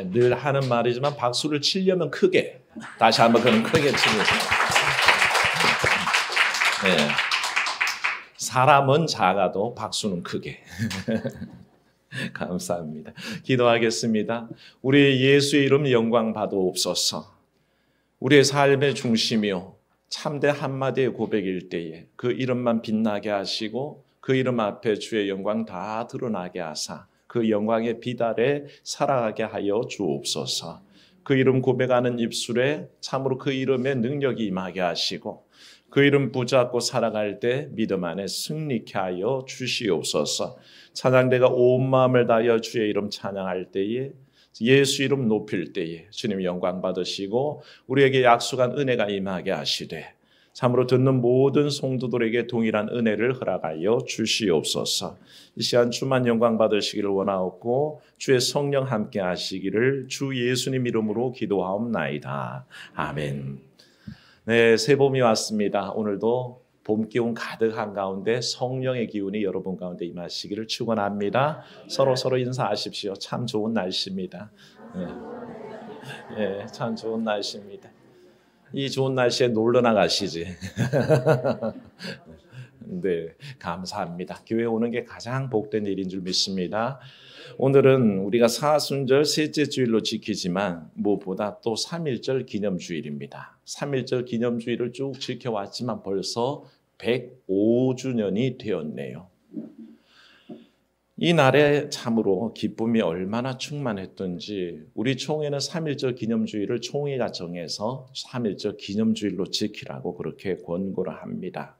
늘 하는 말이지만 박수를 치려면 크게. 다시 한번 그럼 크게 치고. 네. 사람은 작아도 박수는 크게. 감사합니다. 기도하겠습니다. 우리 예수의 이름 영광 받아옵소서. 우리의 삶의 중심이요 참된 한마디의 고백일 때에 그 이름만 빛나게 하시고 그 이름 앞에 주의 영광 다 드러나게 하사 그 영광의 빛 아래 살아가게 하여 주옵소서. 그 이름 고백하는 입술에 참으로 그 이름의 능력이 임하게 하시고 그 이름 붙잡고 살아갈 때 믿음 안에 승리케 하여 주시옵소서. 찬양대가 온 마음을 다하여 주의 이름 찬양할 때에 예수 이름 높일 때에 주님 영광 받으시고 우리에게 약속한 은혜가 임하게 하시되 참으로 듣는 모든 성도들에게 동일한 은혜를 허락하여 주시옵소서. 이 시간 주만 영광 받으시기를 원하옵고 주의 성령 함께 하시기를 주 예수님 이름으로 기도하옵나이다. 아멘. 네, 새봄이 왔습니다. 오늘도 봄 기운 가득한 가운데 성령의 기운이 여러분 가운데 임하시기를 축원합니다. 서로 인사하십시오. 참 좋은 날씨입니다. 네, 참 좋은 날씨입니다. 이 좋은 날씨에 놀러 나가시지. 네, 감사합니다. 교회 오는 게 가장 복된 일인 줄 믿습니다. 오늘은 우리가 사순절 셋째 주일로 지키지만 무엇보다 또 3.1절 기념주일입니다. 3.1절 기념주일을 쭉 지켜왔지만 벌써 105주년이 되었네요. 이 날에 참으로 기쁨이 얼마나 충만했던지 우리 총회는 3.1절 기념주일을 총회가 정해서 3.1절 기념주일로 지키라고 그렇게 권고를 합니다.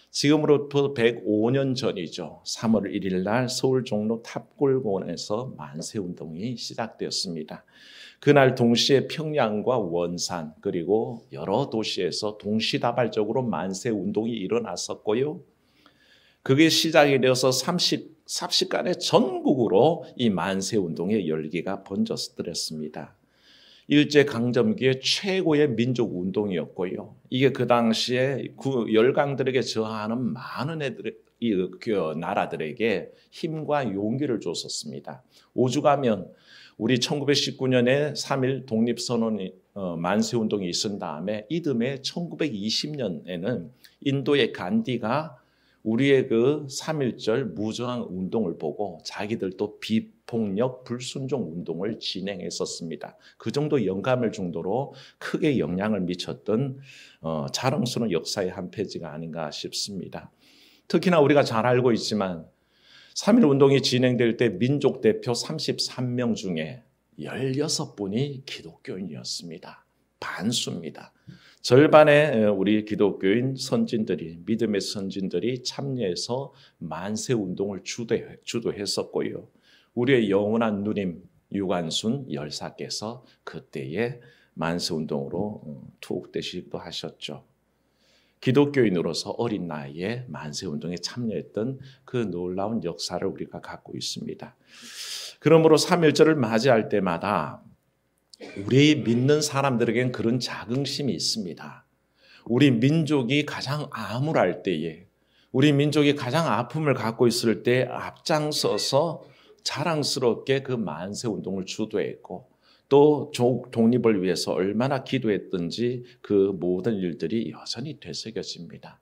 지금으로부터 105년 전이죠. 3월 1일 날 서울 종로 탑골공원에서 만세운동이 시작되었습니다. 그날 동시에 평양과 원산 그리고 여러 도시에서 동시다발적으로 만세운동이 일어났었고요. 그게 시작이 되어서 30시간의 전국으로 이 만세운동의 열기가 번졌더랬습니다. 일제강점기의 최고의 민족운동이었고요. 이게 그 당시에 그 열강들에게 저항하는 많은 나라들에게 힘과 용기를 줬었습니다. 오죽하면 우리 1919년에 3.1 독립선언이 만세운동이 있은 다음에 이듬해 1920년에는 인도의 간디가 우리의 그 3.1절 무저항 운동을 보고 자기들도 비폭력 불순종 운동을 진행했었습니다. 그 정도 영감을 정도로 크게 영향을 미쳤던 자랑스러운 역사의 한 페이지가 아닌가 싶습니다. 특히나 우리가 잘 알고 있지만 3.1 운동이 진행될 때 민족 대표 33명 중에 16분이 기독교인이었습니다. 반수입니다. 절반의 우리 기독교인 선진들이 믿음의 선진들이 참여해서 만세운동을 주도했었고요. 우리의 영원한 누님 유관순 열사께서 그때의 만세운동으로 투옥되시기도 하셨죠. 기독교인으로서 어린 나이에 만세운동에 참여했던 그 놀라운 역사를 우리가 갖고 있습니다. 그러므로 3.1절을 맞이할 때마다 우리 믿는 사람들에겐 그런 자긍심이 있습니다. 우리 민족이 가장 암울할 때에 우리 민족이 가장 아픔을 갖고 있을 때 앞장서서 자랑스럽게 그 만세운동을 주도했고 또 독립을 위해서 얼마나 기도했던지 그 모든 일들이 여전히 되새겨집니다.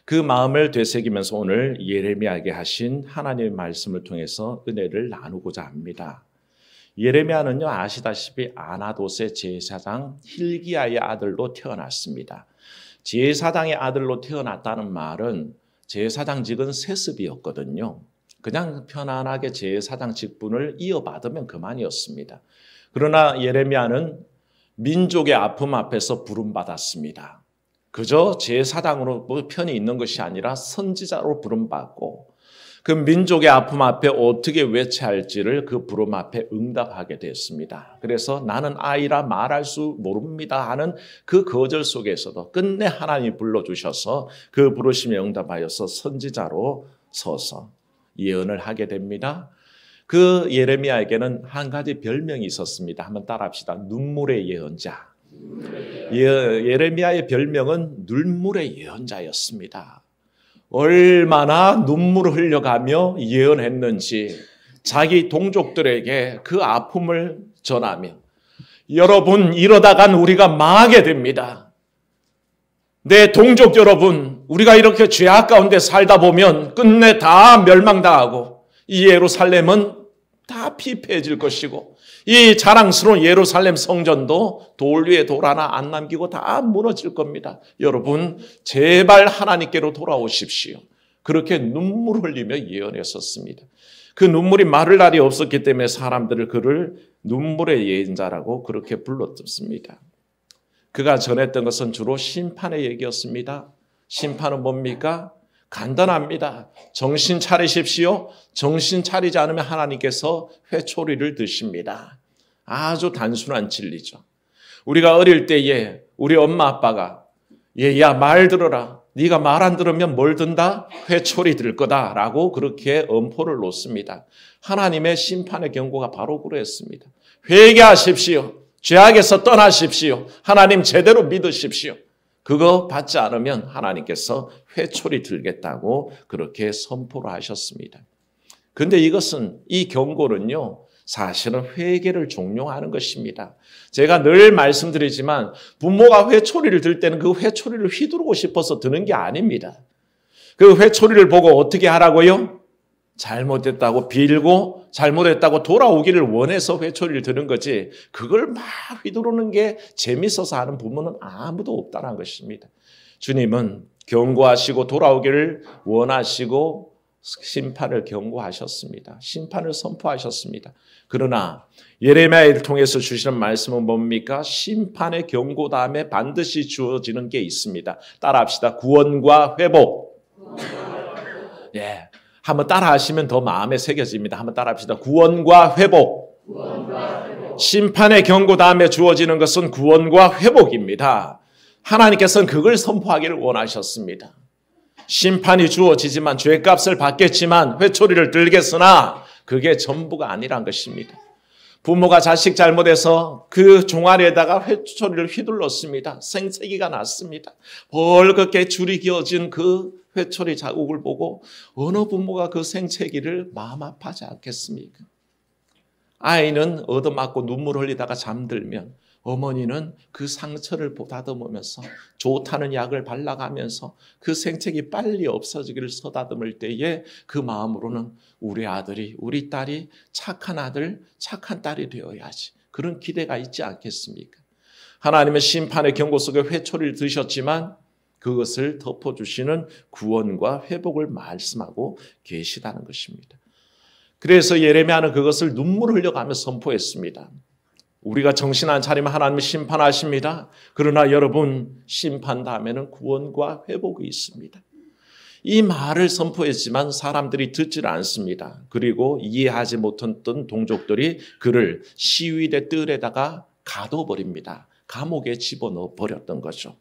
그 마음을 되새기면서 오늘 예레미야에게 하신 하나님의 말씀을 통해서 은혜를 나누고자 합니다. 예레미야는요 아시다시피 아나돗의 제사장 hil기야의 아들로 태어났습니다. 제사장의 아들로 태어났다는 말은 제사장직은 세습이었거든요. 그냥 편안하게 제사장 직분을 이어받으면 그만이었습니다. 그러나 예레미야는 민족의 아픔 앞에서 부름받았습니다. 그저 제사장으로 편히 있는 것이 아니라 선지자로 부름받고 그 민족의 아픔 앞에 어떻게 외쳐야 할지를 그 부름 앞에 응답하게 됐습니다. 그래서 나는 아이라 말할 수 모릅니다 하는 그 거절 속에서도 끝내 하나님이 불러주셔서 그 부르심에 응답하여서 선지자로 서서 예언을 하게 됩니다. 그 예레미야에게는 한 가지 별명이 있었습니다. 한번 따라합시다. 눈물의 예언자. 예레미야의 별명은 눈물의 예언자였습니다. 얼마나 눈물을 흘려가며 예언했는지 자기 동족들에게 그 아픔을 전하며 여러분 이러다간 우리가 망하게 됩니다. 내 동족 여러분, 우리가 이렇게 죄악 가운데 살다 보면 끝내 다 멸망당하고 이 예루살렘은 다 피폐해질 것이고 이 자랑스러운 예루살렘 성전도 돌 위에 돌 하나 안 남기고 다 무너질 겁니다. 여러분 제발 하나님께로 돌아오십시오. 그렇게 눈물 흘리며 예언했었습니다. 그 눈물이 마를 날이 없었기 때문에 사람들을 그를 눈물의 예언자라고 그렇게 불렀습니다. 그가 전했던 것은 주로 심판의 얘기였습니다. 심판은 뭡니까? 간단합니다. 정신 차리십시오. 정신 차리지 않으면 하나님께서 회초리를 드십니다. 아주 단순한 진리죠. 우리가 어릴 때에 우리 엄마 아빠가 얘야 말 들어라. 네가 말 안 들으면 뭘 든다? 회초리 들 거다라고 그렇게 엄포를 놓습니다. 하나님의 심판의 경고가 바로 그랬습니다. 회개하십시오. 죄악에서 떠나십시오. 하나님 제대로 믿으십시오. 그거 받지 않으면 하나님께서 회초리 들겠다고 그렇게 선포를 하셨습니다. 그런데 이 경고는요, 사실은 회개를 종용하는 것입니다. 제가 늘 말씀드리지만 부모가 회초리를 들 때는 그 회초리를 휘두르고 싶어서 드는 게 아닙니다. 그 회초리를 보고 어떻게 하라고요? 잘못했다고 빌고 잘못했다고 돌아오기를 원해서 회초리를 드는 거지 그걸 막 휘두르는 게 재밌어서 하는 부모는 아무도 없다는 것입니다. 주님은 경고하시고 돌아오기를 원하시고 심판을 경고하셨습니다. 심판을 선포하셨습니다. 그러나 예레미야를 통해서 주시는 말씀은 뭡니까? 심판의 경고 다음에 반드시 주어지는 게 있습니다. 따라합시다. 구원과 회복. 예, 한번 따라하시면 더 마음에 새겨집니다. 한번 따라합시다. 구원과 회복. 심판의 경고 다음에 주어지는 것은 구원과 회복입니다. 하나님께서는 그걸 선포하기를 원하셨습니다. 심판이 주어지지만 죄값을 받겠지만 회초리를 들겠으나 그게 전부가 아니란 것입니다. 부모가 자식 잘못해서 그 종아리에다가 회초리를 휘둘렀습니다. 생채기가 났습니다. 벌겋게 줄이 기어진 그 회초리 자국을 보고 어느 부모가 그 생채기를 마음 아파하지 않겠습니까? 아이는 얻어맞고 눈물 흘리다가 잠들면 어머니는 그 상처를 보다듬으면서 좋다는 약을 발라가면서 그 생책이 빨리 없어지기를 서다듬을 때에 그 마음으로는 우리 아들이 우리 딸이 착한 아들 착한 딸이 되어야지 그런 기대가 있지 않겠습니까? 하나님은 심판의 경고 속에 회초리를 드셨지만 그것을 덮어주시는 구원과 회복을 말씀하고 계시다는 것입니다. 그래서 예레미야는 그것을 눈물 흘려가며 선포했습니다. 우리가 정신 안 차리면 하나님은 심판하십니다. 그러나 여러분 심판 다음에는 구원과 회복이 있습니다. 이 말을 선포했지만 사람들이 듣질 않습니다. 그리고 이해하지 못했던 동족들이 그를 시위대 뜰에다가 가둬버립니다. 감옥에 집어넣어 버렸던 거죠.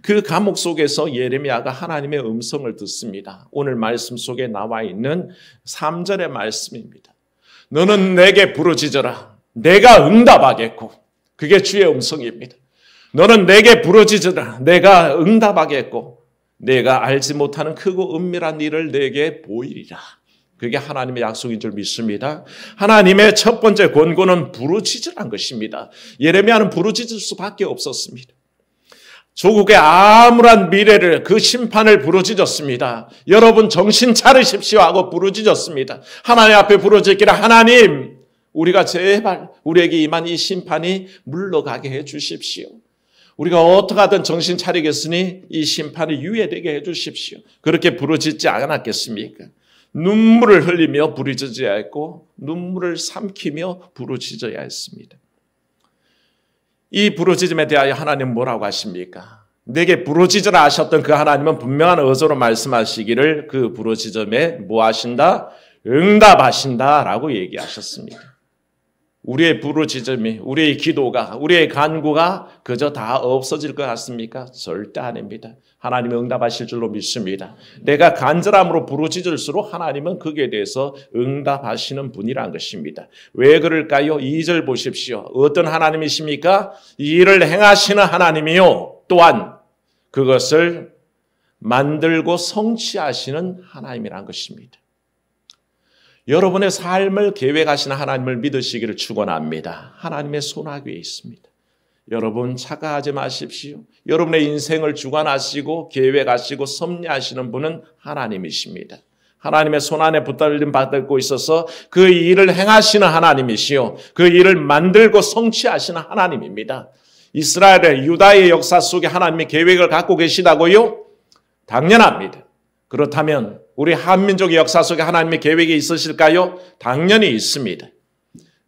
그 감옥 속에서 예레미야가 하나님의 음성을 듣습니다. 오늘 말씀 속에 나와 있는 3절의 말씀입니다. 너는 내게 부르짖어라. 내가 응답하겠고 그게 주의 음성입니다. 너는 내게 부르짖으라. 내가 응답하겠고 내가 알지 못하는 크고 은밀한 일을 내게 보이리라. 그게 하나님의 약속인 줄 믿습니다. 하나님의 첫 번째 권고는 부르짖으란 것입니다. 예레미야는 부르짖을 수밖에 없었습니다. 조국의 암울한 미래를 그 심판을 부르짖었습니다. 여러분 정신 차리십시오 하고 부르짖었습니다. 하나님 앞에 부르짖기를 하나님 우리가 제발 우리에게 임한 이 심판이 물러가게 해 주십시오. 우리가 어떻게 하든 정신 차리겠으니 이 심판이 유예되게 해 주십시오. 그렇게 부르짖지 않았겠습니까? 눈물을 흘리며 부르짖어야 했고 눈물을 삼키며 부르짖어야 했습니다. 이 부르짖음에 대하여 하나님은 뭐라고 하십니까? 내게 부르짖으라 하셨던 그 하나님은 분명한 어조로 말씀하시기를 그 부르짖음에 뭐 하신다? 응답하신다라고 얘기하셨습니다. 우리의 부르짖음이, 우리의 기도가, 우리의 간구가 그저 다 없어질 것 같습니까? 절대 아닙니다. 하나님은 응답하실 줄로 믿습니다. 내가 간절함으로 부르짖을수록 하나님은 거기에 대해서 응답하시는 분이란 것입니다. 왜 그럴까요? 2절 보십시오. 어떤 하나님이십니까? 이 일을 행하시는 하나님이요. 또한 그것을 만들고 성취하시는 하나님이란 것입니다. 여러분의 삶을 계획하시는 하나님을 믿으시기를 축원합니다. 하나님의 손아귀에 있습니다. 여러분 착각하지 마십시오. 여러분의 인생을 주관하시고 계획하시고 섭리하시는 분은 하나님이십니다. 하나님의 손안에 붙들림 받고 있어서 그 일을 행하시는 하나님이시요, 그 일을 만들고 성취하시는 하나님입니다. 이스라엘의 유다의 역사 속에 하나님의 계획을 갖고 계시다고요? 당연합니다. 그렇다면 우리 한민족의 역사 속에 하나님의 계획이 있으실까요? 당연히 있습니다.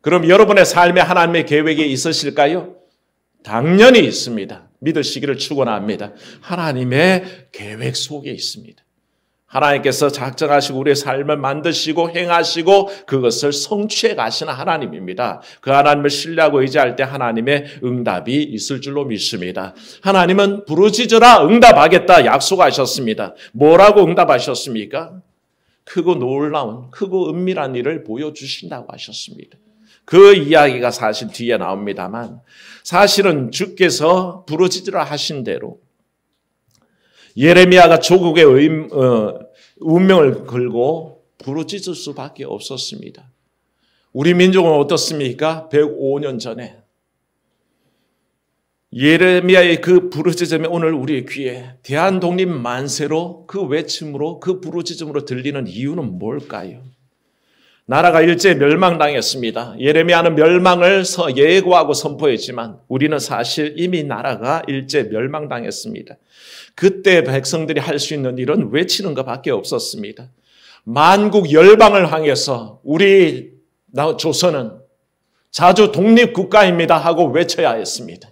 그럼 여러분의 삶에 하나님의 계획이 있으실까요? 당연히 있습니다. 믿으시기를 축원합니다. 하나님의 계획 속에 있습니다. 하나님께서 작정하시고 우리의 삶을 만드시고 행하시고 그것을 성취해 가시는 하나님입니다. 그 하나님을 신뢰하고 의지할 때 하나님의 응답이 있을 줄로 믿습니다. 하나님은 부르짖으라 응답하겠다 약속하셨습니다. 뭐라고 응답하셨습니까? 크고 놀라운, 크고 은밀한 일을 보여주신다고 하셨습니다. 그 이야기가 사실 뒤에 나옵니다만, 사실은 주께서 부르짖으라 하신 대로 예레미야가 조국의 운명을 걸고 부르짖을 수밖에 없었습니다. 우리 민족은 어떻습니까? 105년 전에 예레미야의 그 부르짖음이 오늘 우리의 귀에 대한독립 만세로 그 외침으로 그 부르짖음으로 들리는 이유는 뭘까요? 나라가 일제 멸망당했습니다. 예레미야는 멸망을 예고하고 선포했지만 우리는 사실 이미 나라가 일제 멸망당했습니다. 그때 백성들이 할 수 있는 일은 외치는 것밖에 없었습니다. 만국 열방을 향해서 우리 조선은 자주 독립국가입니다 하고 외쳐야 했습니다.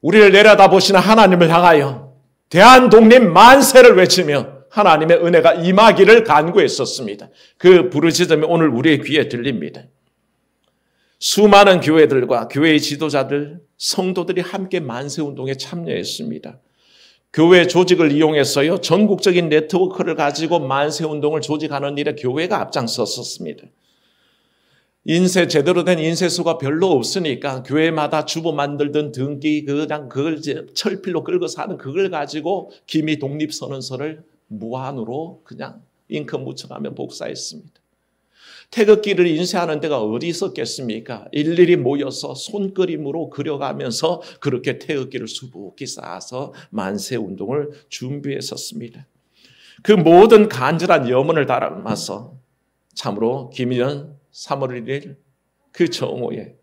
우리를 내려다보시는 하나님을 향하여 대한독립 만세를 외치며 하나님의 은혜가 임하기를 간구했었습니다. 그 부르짖음이 오늘 우리의 귀에 들립니다. 수많은 교회들과 교회의 지도자들, 성도들이 함께 만세운동에 참여했습니다. 교회 조직을 이용해서요, 전국적인 네트워크를 가지고 만세운동을 조직하는 일에 교회가 앞장섰었습니다. 제대로 된 인쇄소가 별로 없으니까 교회마다 주보 만들던 등기, 그냥 그걸 철필로 끌고 사는 그걸 가지고 기미 독립선언서를 무한으로 그냥 잉크 묻혀가며 복사했습니다. 태극기를 인쇄하는 데가 어디 있었겠습니까? 일일이 모여서 손그림으로 그려가면서 그렇게 태극기를 수북히 쌓아서 만세운동을 준비했었습니다. 그 모든 간절한 염원을 담아서 참으로 김일현 3월 1일 그 정오에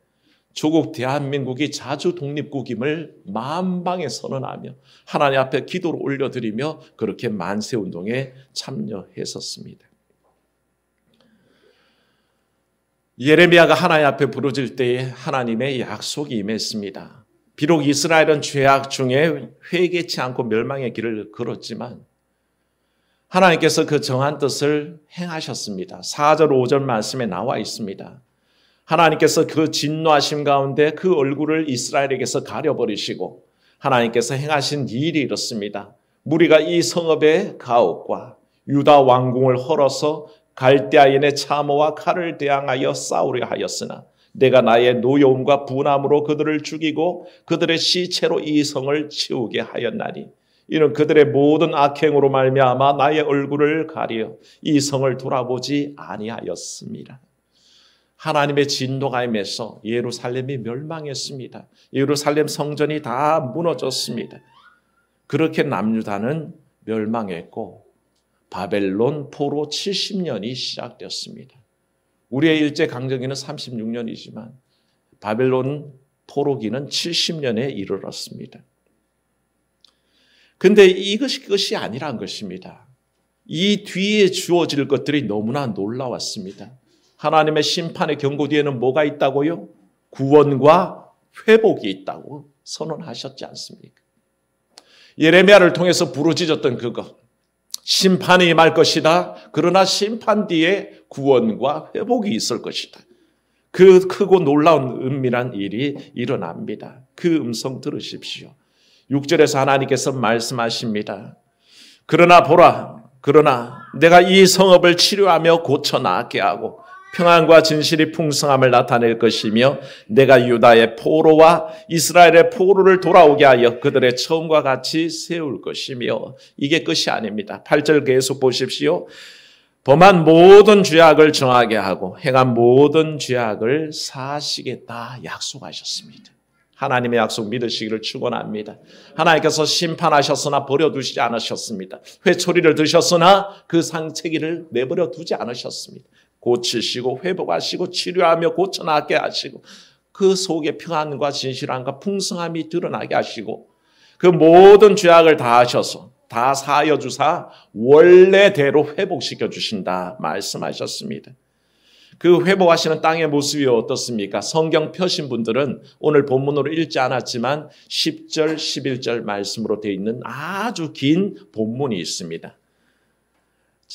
조국 대한민국이 자주 독립국임을 만방에 선언하며 하나님 앞에 기도를 올려드리며 그렇게 만세운동에 참여했었습니다. 예레미야가 하나님 앞에 부르짖을 때에 하나님의 약속이 임했습니다. 비록 이스라엘은 죄악 중에 회개치 않고 멸망의 길을 걸었지만 하나님께서 그 정한 뜻을 행하셨습니다. 4절 5절 말씀에 나와 있습니다. 하나님께서 그 진노하심 가운데 그 얼굴을 이스라엘에게서 가려버리시고 하나님께서 행하신 일이 이렇습니다. 무리가 이 성읍의 가옥과 유다 왕궁을 헐어서 갈대아인의 참호와 칼을 대항하여 싸우려 하였으나 내가 나의 노여움과 분함으로 그들을 죽이고 그들의 시체로 이 성을 치우게 하였나니 이는 그들의 모든 악행으로 말미암아 나의 얼굴을 가려 이 성을 돌아보지 아니하였습니다. 하나님의 진노가 임해서 예루살렘이 멸망했습니다. 예루살렘 성전이 다 무너졌습니다. 그렇게 남유다는 멸망했고 바벨론 포로 70년이 시작되었습니다. 우리의 일제강점기는 36년이지만 바벨론 포로기는 70년에 이르렀습니다. 근데 이것이 끝이 아니란 것입니다. 이 뒤에 주어질 것들이 너무나 놀라웠습니다. 하나님의 심판의 경고 뒤에는 뭐가 있다고요? 구원과 회복이 있다고 선언하셨지 않습니까? 예레미야를 통해서 부르짖었던 그것, 심판이 임할 것이다. 그러나 심판 뒤에 구원과 회복이 있을 것이다. 그 크고 놀라운 은밀한 일이 일어납니다. 그 음성 들으십시오. 6절에서 하나님께서 말씀하십니다. 그러나 보라, 그러나 내가 이 성읍을 치료하며 고쳐 나게 하고 평안과 진실이 풍성함을 나타낼 것이며 내가 유다의 포로와 이스라엘의 포로를 돌아오게 하여 그들의 처음과 같이 세울 것이며 이게 끝이 아닙니다. 8절 계속 보십시오. 범한 모든 죄악을 정하게 하고 행한 모든 죄악을 사하시겠다 약속하셨습니다. 하나님의 약속 믿으시기를 축원합니다. 하나님께서 심판하셨으나 버려두시지 않으셨습니다. 회초리를 드셨으나 그 상처기를 내버려 두지 않으셨습니다. 고치시고 회복하시고 치료하며 고쳐나게 하시고 그 속에 평안과 진실함과 풍성함이 드러나게 하시고 그 모든 죄악을 다 하셔서 다 사하여 주사 원래대로 회복시켜 주신다 말씀하셨습니다. 그 회복하시는 땅의 모습이 어떻습니까? 성경 펴신 분들은 오늘 본문으로 읽지 않았지만 10절, 11절 말씀으로 되어 있는 아주 긴 본문이 있습니다.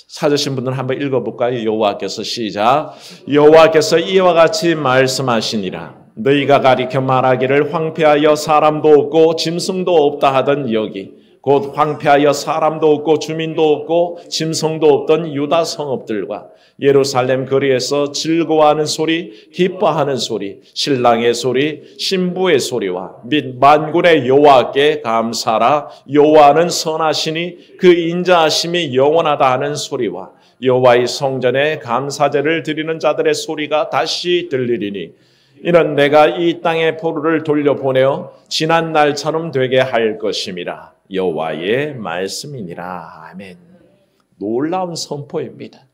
찾으신 분들은 한번 읽어볼까요? 여호와께서 시작. 여호와께서 이와 같이 말씀하시니라. 너희가 가리켜 말하기를 황폐하여 사람도 없고 짐승도 없다 하던 여기 곧 황폐하여 사람도 없고 주민도 없고 짐승도 없던 유다 성읍들과 예루살렘 거리에서 즐거워하는 소리, 기뻐하는 소리, 신랑의 소리, 신부의 소리와 및 만군의 여호와께 감사하라. 여호와는 선하시니 그 인자하심이 영원하다 하는 소리와 여호와의 성전에 감사제를 드리는 자들의 소리가 다시 들리리니 이는 내가 이 땅의 포로를 돌려보내어 지난 날처럼 되게 할 것임이라. 여호와의 말씀이니라. 아멘. 놀라운 선포입니다.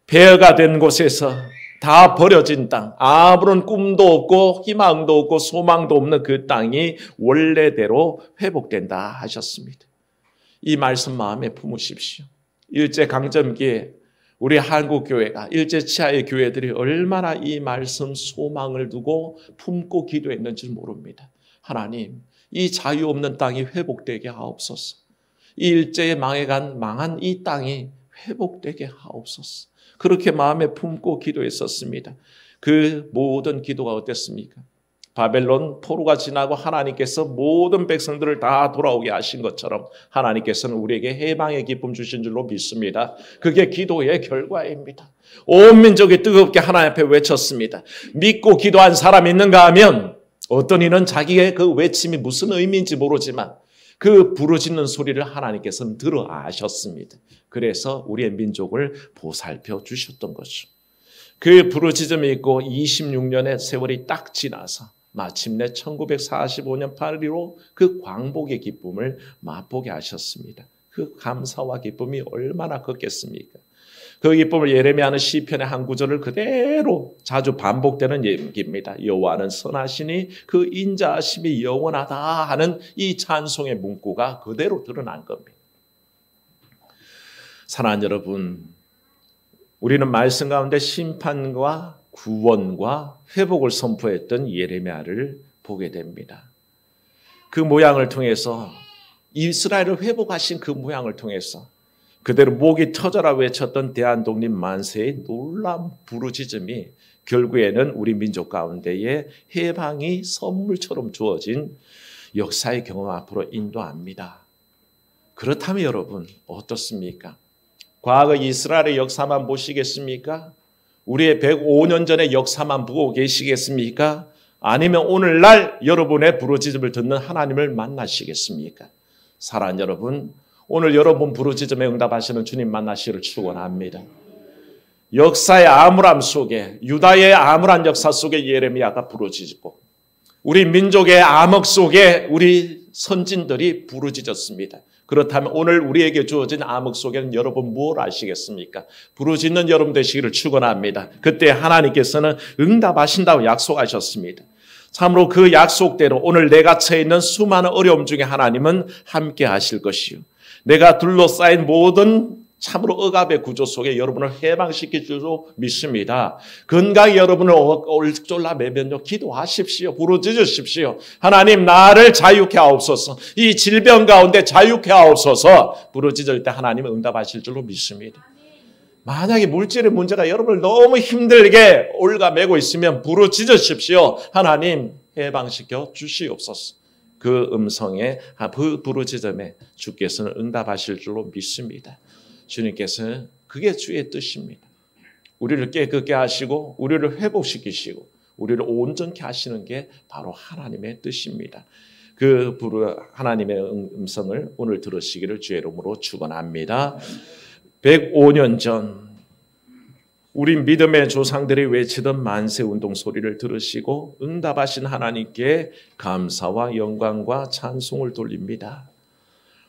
폐허가 된 곳에서 다 버려진 땅, 아무런 꿈도 없고 희망도 없고 소망도 없는 그 땅이 원래대로 회복된다 하셨습니다. 이 말씀 마음에 품으십시오. 일제강점기에 우리 한국교회가 일제치하의 교회들이 얼마나 이 말씀 소망을 두고 품고 기도했는지 모릅니다. 하나님, 이 자유 없는 땅이 회복되게 하옵소서. 이 일제에 망한 이 땅이 회복되게 하옵소서. 그렇게 마음에 품고 기도했었습니다. 그 모든 기도가 어땠습니까? 바벨론 포로가 지나고 하나님께서 모든 백성들을 다 돌아오게 하신 것처럼 하나님께서는 우리에게 해방의 기쁨 주신 줄로 믿습니다. 그게 기도의 결과입니다. 온 민족이 뜨겁게 하나님 앞에 외쳤습니다. 믿고 기도한 사람이 있는가 하면 어떤 이는 자기의 그 외침이 무슨 의미인지 모르지만 그 부르짖는 소리를 하나님께서는 들어 아셨습니다. 그래서 우리의 민족을 보살펴 주셨던 거죠. 그 부르짖음이 있고 26년의 세월이 딱 지나서 마침내 1945년 8일로 그 광복의 기쁨을 맛보게 하셨습니다. 그 감사와 기쁨이 얼마나 컸겠습니까? 그 기쁨을 예레미야는 시편의 한 구절을 그대로 자주 반복되는 얘기입니다. 여호와는 선하시니 그 인자하심이 영원하다 하는 이 찬송의 문구가 그대로 드러난 겁니다. 사랑하는 여러분, 우리는 말씀 가운데 심판과 구원과 회복을 선포했던 예레미야를 보게 됩니다. 그 모양을 통해서 이스라엘을 회복하신 그 모양을 통해서 그대로 목이 터져라 외쳤던 대한독립 만세의 놀라운 부르짖음이 결국에는 우리 민족 가운데에 해방이 선물처럼 주어진 역사의 경험 앞으로 인도합니다. 그렇다면 여러분 어떻습니까? 과거 이스라엘의 역사만 보시겠습니까? 우리의 105년 전의 역사만 보고 계시겠습니까? 아니면 오늘날 여러분의 부르짖음을 듣는 하나님을 만나시겠습니까? 사랑하는 여러분, 오늘 여러분 부르짖음에 응답하시는 주님 만나시기를 축원합니다. 역사의 암울함 속에, 유다의 암울한 역사 속에 예레미야가 부르짖고 우리 민족의 암흑 속에 우리 선진들이 부르짖었습니다. 그렇다면 오늘 우리에게 주어진 암흑 속에는 여러분 무엇을 아시겠습니까? 부르짖는 여러분 되시기를 축원합니다. 그때 하나님께서는 응답하신다고 약속하셨습니다. 참으로 그 약속대로 오늘 내가 처해 있는 수많은 어려움 중에 하나님은 함께 하실 것이요. 내가 둘러싸인 모든 참으로 억압의 구조 속에 여러분을 해방시킬 줄로 믿습니다. 건강히 여러분을 올졸라 매면요 기도하십시오. 부르짖으십시오. 하나님 나를 자유케 하옵소서. 이 질병 가운데 자유케 하옵소서. 부르짖을 때 하나님은 응답하실 줄로 믿습니다. 만약에 물질의 문제가 여러분을 너무 힘들게 올가매고 있으면 부르짖으십시오. 하나님 해방시켜 주시옵소서. 그 음성에 그 부르짖음에 주께서는 응답하실 줄로 믿습니다. 주님께서는 그게 주의 뜻입니다. 우리를 깨끗게 하시고 우리를 회복시키시고 우리를 온전케 하시는 게 바로 하나님의 뜻입니다. 그 하나님의 음성을 오늘 들으시기를 주의 이름으로 축원합니다. 105년 전 우리 믿음의 조상들이 외치던 만세운동 소리를 들으시고 응답하신 하나님께 감사와 영광과 찬송을 돌립니다.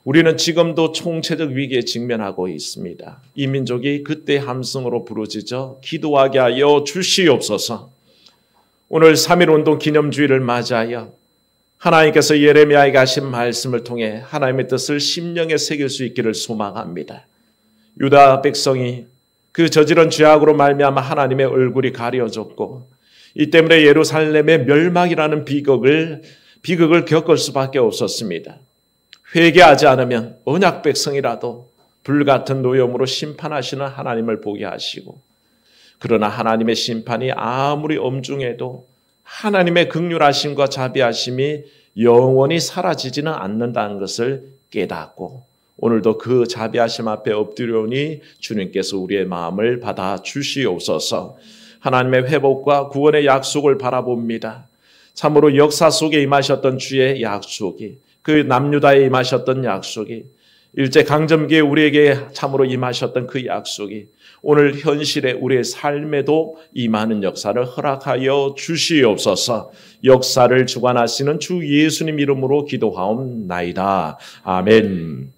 우리는 지금도 총체적 위기에 직면하고 있습니다. 이 민족이 그때 함성으로 부르짖어 기도하게 하여 주시옵소서. 오늘 3.1운동 기념주의를 맞이하여 하나님께서 예레미야에게 하신 말씀을 통해 하나님의 뜻을 심령에 새길 수 있기를 소망합니다. 유다 백성이 그 저지른 죄악으로 말미암아 하나님의 얼굴이 가려졌고 이 때문에 예루살렘의 멸망이라는 비극을 겪을 수밖에 없었습니다. 회개하지 않으면 언약 백성이라도 불같은 노염으로 심판하시는 하나님을 보게 하시고 그러나 하나님의 심판이 아무리 엄중해도 하나님의 긍휼하심과 자비하심이 영원히 사라지지는 않는다는 것을 깨닫고 오늘도 그 자비하심 앞에 엎드려오니 주님께서 우리의 마음을 받아 주시옵소서. 하나님의 회복과 구원의 약속을 바라봅니다. 참으로 역사 속에 임하셨던 주의 약속이 그 남유다에 임하셨던 약속이 일제강점기에 우리에게 참으로 임하셨던 그 약속이 오늘 현실의 우리의 삶에도 임하는 역사를 허락하여 주시옵소서. 역사를 주관하시는 주 예수님 이름으로 기도하옵나이다. 아멘.